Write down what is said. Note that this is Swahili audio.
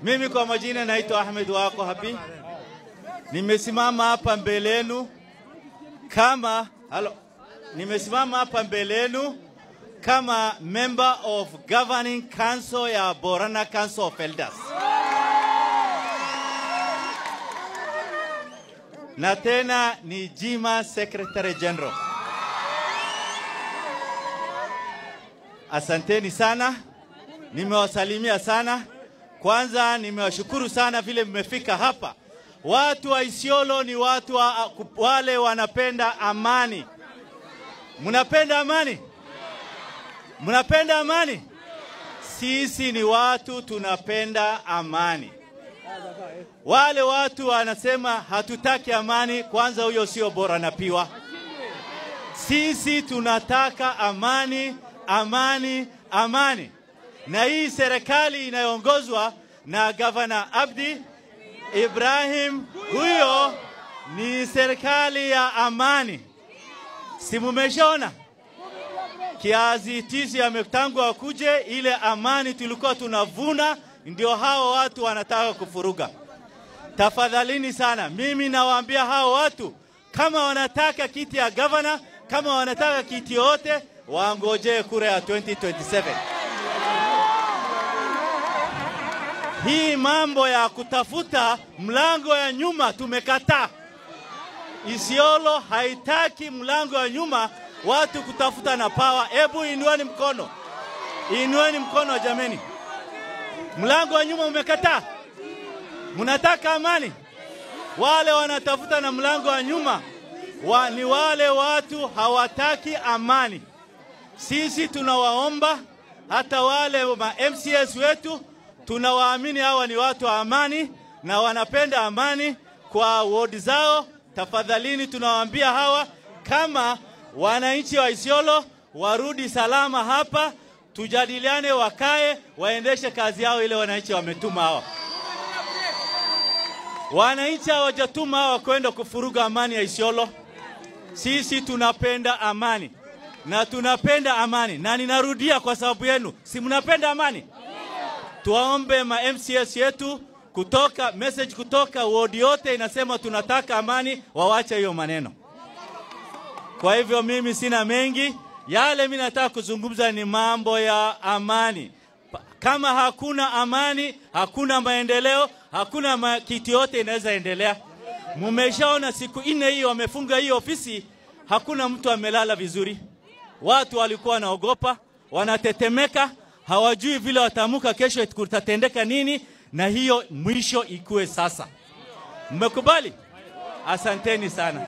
Mimi kwa majina naitwa Ahmed Wako Habi. Nimesimama hapa mbele yenu kama member of governing council ya Borana Council of Elders. Na tena ni Jima Secretary General. Asanteni sana. Nimewasalimia sana. Kwanza nimewashukuru sana vile mmefika hapa. Watu wa Isiolo ni watu wale wanapenda amani. Mnapenda amani? Mnapenda amani? Sisi ni watu tunapenda amani. Wale watu wanasema hatutaki amani, kwanza huyo sio bora na piwa. Sisi tunataka amani, amani, amani. Na hii serikali inayoongozwa na Governor Abdi Ibrahim, huyo ni serikali ya amani. Si mumeshaona? Kiazi tisi ametangu wakuje, ile amani tulikuwa tunavuna, ndio hao watu wanataka kufuruga. Tafadhalini sana, mimi nawaambia hao watu, kama wanataka kiti ya governor, kama wanataka kiti yote, waangoje kura ya 2027. Hii mambo ya kutafuta mlango ya nyuma tumekataa. Isiolo haitaki mlango ya nyuma watu kutafuta na power. Hebu inueni mkono. Inueni mkono jameni. Mlango wa nyuma umekataa. Mnataka amani. Wale wanatafuta na mlango wa nyuma ni wale watu hawataki amani. Sisi tunawaomba hata wale MCS wetu tunawaamini hawa ni watu wa amani na wanapenda amani kwa ward zao. Tafadhalini tunawaambia hawa kama wananchi wa Isiolo warudi salama hapa, tujadiliane, wakae, waendeshe kazi yao ile wananchi wametuma hawa. Wananchi hawajatuma hawa kwenda kufuruga amani ya Isiolo. Sisi tunapenda amani. Na tunapenda amani. Na ninarudia kwa sababu yenu. Si mnapenda amani? Tuwaombe ma MCS yetu message kutoka ward yote inasema tunataka amani, wawache hiyo maneno. Kwa hivyo mimi sina mengi, yale mimi nataka kuzungumza ni mambo ya amani. Kama hakuna amani, hakuna maendeleo, hakuna kiti yote inaweza endelea. Mumeshaona siku 4 hii wamefunga hii ofisi, hakuna mtu amelala vizuri. Watu walikuwa wanaogopa, wanatetemeka, hawajui vile watamuka kesho kutatendeka nini, na hiyo mwisho ikue sasa. Mmekubali? Asanteni sana.